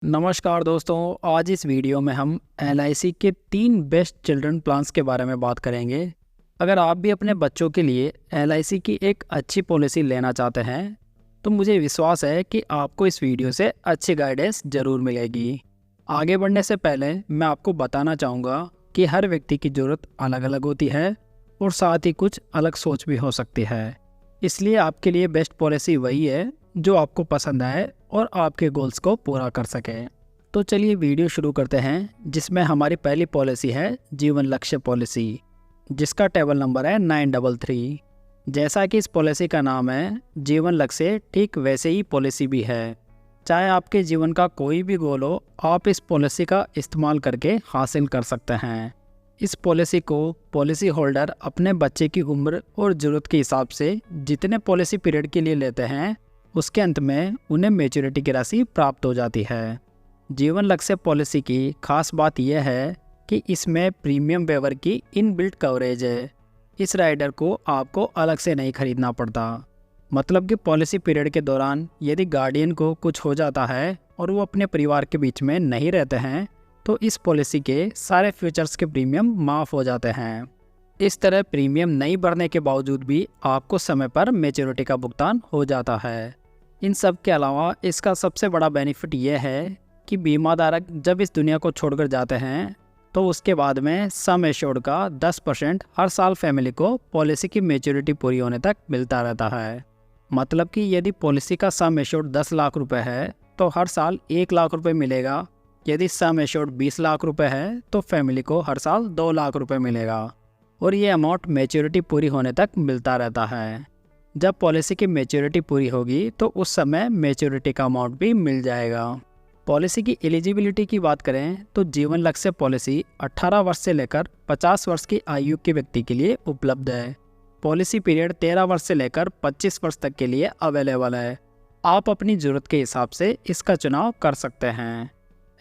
नमस्कार दोस्तों, आज इस वीडियो में हम एलआईसी के 3 बेस्ट चिल्ड्रन प्लान्स के बारे में बात करेंगे। अगर आप भी अपने बच्चों के लिए एलआईसी की एक अच्छी पॉलिसी लेना चाहते हैं तो मुझे विश्वास है कि आपको इस वीडियो से अच्छी गाइडेंस ज़रूर मिलेगी। आगे बढ़ने से पहले मैं आपको बताना चाहूँगा कि हर व्यक्ति की ज़रूरत अलग अलग होती है और साथ ही कुछ अलग सोच भी हो सकती है। इसलिए आपके लिए बेस्ट पॉलिसी वही है जो आपको पसंद आए और आपके गोल्स को पूरा कर सके। तो चलिए वीडियो शुरू करते हैं, जिसमें हमारी पहली पॉलिसी है जीवन लक्ष्य पॉलिसी, जिसका टेबल नंबर है 933। जैसा कि इस पॉलिसी का नाम है जीवन लक्ष्य, ठीक वैसे ही पॉलिसी भी है। चाहे आपके जीवन का कोई भी गोल हो, आप इस पॉलिसी का इस्तेमाल करके हासिल कर सकते हैं। इस पॉलिसी को पॉलिसी होल्डर अपने बच्चे की उम्र और ज़रूरत के हिसाब से जितने पॉलिसी पीरियड के लिए लेते हैं, उसके अंत में उन्हें मैच्योरिटी की राशि प्राप्त हो जाती है। जीवन लक्ष्य पॉलिसी की खास बात यह है कि इसमें प्रीमियम वेवर की इनबिल्ट कवरेज है। इस राइडर को आपको अलग से नहीं खरीदना पड़ता। मतलब कि पॉलिसी पीरियड के दौरान यदि गार्डियन को कुछ हो जाता है और वो अपने परिवार के बीच में नहीं रहते हैं, तो इस पॉलिसी के सारे फ्यूचर्स के प्रीमियम माफ़ हो जाते हैं। इस तरह प्रीमियम नहीं भरने के बावजूद भी आपको समय पर मैच्योरिटी का भुगतान हो जाता है। इन सब के अलावा इसका सबसे बड़ा बेनिफिट यह है कि बीमा धारक जब इस दुनिया को छोड़कर जाते हैं तो उसके बाद में सम एश्योर्ड का 10% हर साल फैमिली को पॉलिसी की मैच्योरिटी पूरी होने तक मिलता रहता है। मतलब कि यदि पॉलिसी का सम एश्योर्ड 10 लाख रुपए है तो हर साल 1 लाख रुपए मिलेगा। यदि सम एश्योर्ड 20 लाख रुपए है तो फैमिली को हर साल 2 लाख रुपए मिलेगा और ये अमाउंट मैच्योरिटी पूरी होने तक मिलता रहता है। जब पॉलिसी की मैच्योरिटी पूरी होगी तो उस समय मैच्योरिटी का अमाउंट भी मिल जाएगा। पॉलिसी की एलिजिबिलिटी की बात करें तो जीवन लक्ष्य पॉलिसी 18 वर्ष से लेकर 50 वर्ष की आयु के व्यक्ति के लिए उपलब्ध है। पॉलिसी पीरियड 13 वर्ष से लेकर 25 वर्ष तक के लिए अवेलेबल है। आप अपनी ज़रूरत के हिसाब से इसका चुनाव कर सकते हैं।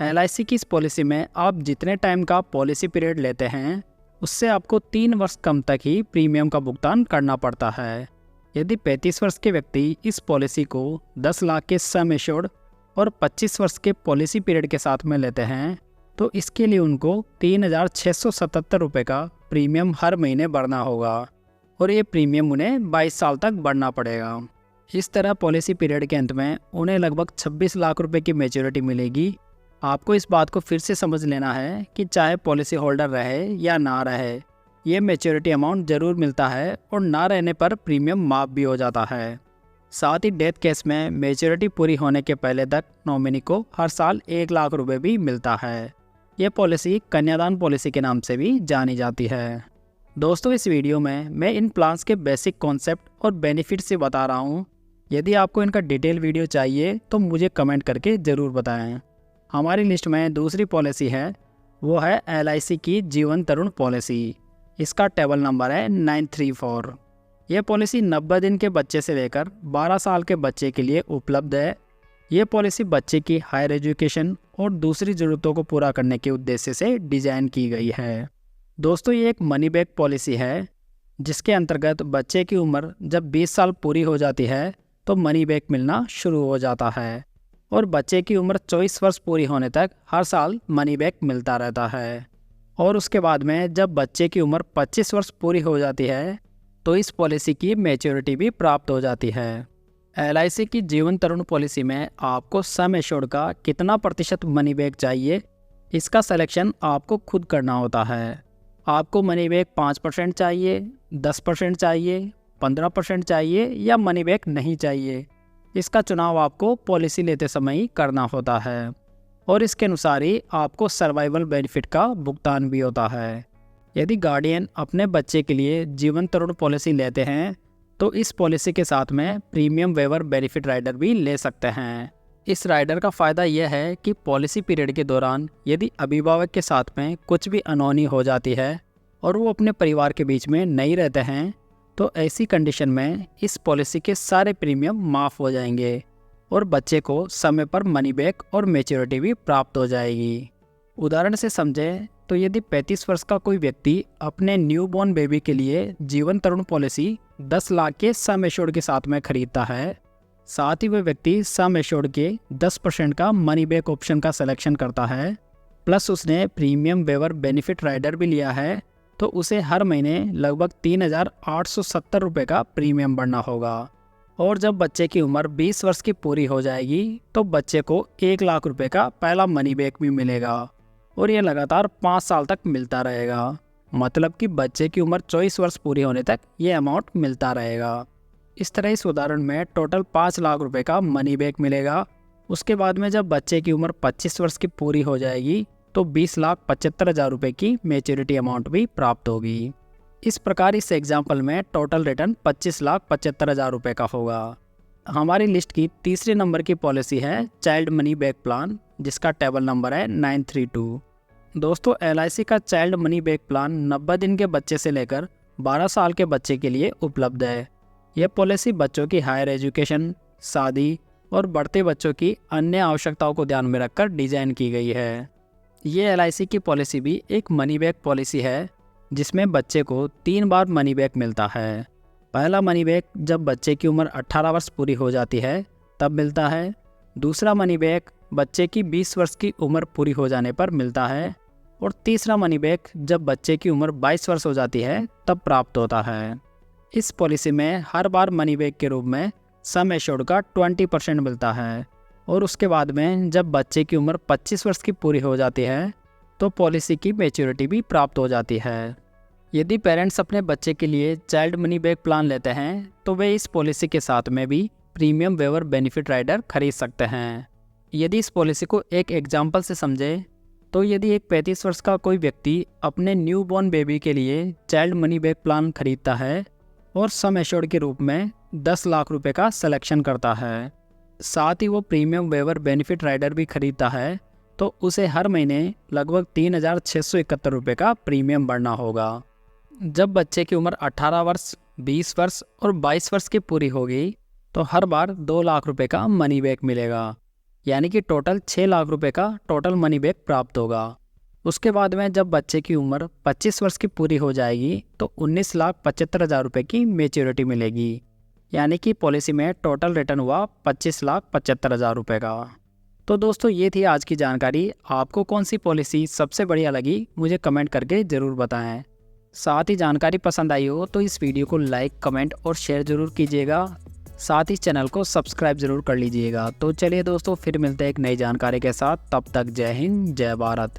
एलआईसी की इस पॉलिसी में आप जितने टाइम का पॉलिसी पीरियड लेते हैं उससे आपको 3 वर्ष कम तक ही प्रीमियम का भुगतान करना पड़ता है। यदि 35 वर्ष के व्यक्ति इस पॉलिसी को 10 लाख के सम एश्योर्ड और 25 वर्ष के पॉलिसी पीरियड के साथ में लेते हैं तो इसके लिए उनको 3,677 रुपये का प्रीमियम हर महीने भरना होगा और ये प्रीमियम उन्हें 22 साल तक भरना पड़ेगा। इस तरह पॉलिसी पीरियड के अंत में उन्हें लगभग 26 लाख रुपये की मैच्योरिटी मिलेगी। आपको इस बात को फिर से समझ लेना है कि चाहे पॉलिसी होल्डर रहे या ना रहे, ये मैच्योरिटी अमाउंट ज़रूर मिलता है और ना रहने पर प्रीमियम माफ़ भी हो जाता है। साथ ही डेथ केस में मैच्योरिटी पूरी होने के पहले तक नॉमिनी को हर साल 1 लाख रुपए भी मिलता है। ये पॉलिसी कन्यादान पॉलिसी के नाम से भी जानी जाती है। दोस्तों, इस वीडियो में मैं इन प्लान्स के बेसिक कॉन्सेप्ट और बेनिफिट से बता रहा हूँ। यदि आपको इनका डिटेल वीडियो चाहिए तो मुझे कमेंट करके ज़रूर बताएँ। हमारी लिस्ट में दूसरी पॉलिसी है, वो है एलआईसी की जीवन तरुण पॉलिसी। इसका टेबल नंबर है 934। यह पॉलिसी 90 दिन के बच्चे से लेकर 12 साल के बच्चे के लिए उपलब्ध है। ये पॉलिसी बच्चे की हायर एजुकेशन और दूसरी ज़रूरतों को पूरा करने के उद्देश्य से डिज़ाइन की गई है। दोस्तों, ये एक मनी बैक पॉलिसी है जिसके अंतर्गत बच्चे की उम्र जब 20 साल पूरी हो जाती है तो मनी बैक मिलना शुरू हो जाता है और बच्चे की उम्र 24 वर्ष पूरी होने तक हर साल मनी बैक मिलता रहता है। और उसके बाद में जब बच्चे की उम्र 25 वर्ष पूरी हो जाती है तो इस पॉलिसी की मैच्योरिटी भी प्राप्त हो जाती है। एलआईसी की जीवन तरुण पॉलिसी में आपको सम एश्योर्ड का कितना प्रतिशत मनी बैक चाहिए, इसका सिलेक्शन आपको खुद करना होता है। आपको मनी बैक 5% चाहिए, 10% चाहिए, 15% चाहिए या मनी बैक नहीं चाहिए, इसका चुनाव आपको पॉलिसी लेते समय ही करना होता है और इसके अनुसार ही आपको सर्वाइवल बेनिफिट का भुगतान भी होता है। यदि गार्डियन अपने बच्चे के लिए जीवन तरुण पॉलिसी लेते हैं तो इस पॉलिसी के साथ में प्रीमियम वेवर बेनिफिट राइडर भी ले सकते हैं। इस राइडर का फ़ायदा यह है कि पॉलिसी पीरियड के दौरान यदि अभिभावक के साथ में कुछ भी अनहोनी हो जाती है और वो अपने परिवार के बीच में नहीं रहते हैं तो ऐसी कंडीशन में इस पॉलिसी के सारे प्रीमियम माफ़ हो जाएंगे और बच्चे को समय पर मनी बैक और मैच्योरिटी भी प्राप्त हो जाएगी। उदाहरण से समझें तो यदि 35 वर्ष का कोई व्यक्ति अपने न्यूबॉर्न बेबी के लिए जीवन तरुण पॉलिसी 10 लाख के सम एश्योर्ड के साथ में खरीदता है, साथ ही वह व्यक्ति सम एश्योर्ड के 10% का मनी बैक ऑप्शन का सिलेक्शन करता है, प्लस उसने प्रीमियम वेवर बेनिफिट राइडर भी लिया है, तो उसे हर महीने लगभग 3,870 रुपये का प्रीमियम भरना होगा। और जब बच्चे की उम्र 20 वर्ष की पूरी हो जाएगी तो बच्चे को 1 लाख रुपए का पहला मनी बैक भी मिलेगा और ये लगातार 5 साल तक मिलता रहेगा। मतलब कि बच्चे की उम्र 24 वर्ष पूरी होने तक ये अमाउंट मिलता रहेगा। इस तरह इस उदाहरण में टोटल 5 लाख रुपए का मनी बैक मिलेगा। उसके बाद में जब बच्चे की उम्र 25 वर्ष की पूरी हो जाएगी तो 20,75,000 रुपये की मैच्योरिटी अमाउंट भी प्राप्त होगी। इस प्रकार इस एग्जाम्पल में टोटल रिटर्न 25,75,000 रुपये का होगा। हमारी लिस्ट की तीसरे नंबर की पॉलिसी है चाइल्ड मनी बैक प्लान, जिसका टेबल नंबर है 932। दोस्तों, LIC का चाइल्ड मनी बैक प्लान 90 दिन के बच्चे से लेकर 12 साल के बच्चे के लिए उपलब्ध है। यह पॉलिसी बच्चों की हायर एजुकेशन, शादी और बढ़ते बच्चों की अन्य आवश्यकताओं को ध्यान में रखकर डिज़ाइन की गई है। ये LIC की पॉलिसी भी एक मनी बैक पॉलिसी है, जिसमें बच्चे को 3 बार मनी बैक मिलता है। पहला मनी बैक जब बच्चे की उम्र 18 वर्ष पूरी हो जाती है तब मिलता है। दूसरा मनी बैक बच्चे की 20 वर्ष की उम्र पूरी हो जाने पर मिलता है। और तीसरा मनी बैक जब बच्चे की उम्र 22 वर्ष हो जाती है तब प्राप्त होता है। इस पॉलिसी में हर बार मनी बैक के रूप में सम एश्योर्ड का 20% मिलता है। और उसके बाद में जब बच्चे की उम्र 25 वर्ष की पूरी हो जाती है तो पॉलिसी की मैच्योरिटी भी प्राप्त हो जाती है। यदि पेरेंट्स अपने बच्चे के लिए चाइल्ड मनी बैक प्लान लेते हैं तो वे इस पॉलिसी के साथ में भी प्रीमियम वेवर बेनिफिट राइडर खरीद सकते हैं। यदि इस पॉलिसी को एक एग्जाम्पल से समझें तो यदि एक 35 वर्ष का कोई व्यक्ति अपने न्यू बॉर्न बेबी के लिए चाइल्ड मनी बैक प्लान खरीदता है और सम एश्योर्ड के रूप में 10 लाख रुपए का सिलेक्शन करता है, साथ ही वो प्रीमियम वेवर बेनिफिट राइडर भी खरीदता है, तो उसे हर महीने लगभग 3,671 रुपये का प्रीमियम भरना होगा। जब बच्चे की उम्र 18 वर्ष, 20 वर्ष और 22 वर्ष की पूरी होगी तो हर बार 2 लाख रुपए का मनी बैक मिलेगा, यानी कि टोटल 6 लाख रुपए का टोटल मनी बैक प्राप्त होगा। उसके बाद में जब बच्चे की उम्र 25 वर्ष की पूरी हो जाएगी तो 19,75,000 रुपये की मैच्योरिटी मिलेगी, यानी कि पॉलिसी में टोटल रिटर्न हुआ 25,75,000 रुपये का। तो दोस्तों, ये थी आज की जानकारी। आपको कौन सी पॉलिसी सबसे बढ़िया लगी मुझे कमेंट करके ज़रूर बताएं। साथ ही जानकारी पसंद आई हो तो इस वीडियो को लाइक, कमेंट और शेयर ज़रूर कीजिएगा। साथ ही चैनल को सब्सक्राइब ज़रूर कर लीजिएगा। तो चलिए दोस्तों, फिर मिलते हैं एक नई जानकारी के साथ। तब तक जय हिंद, जय भारत।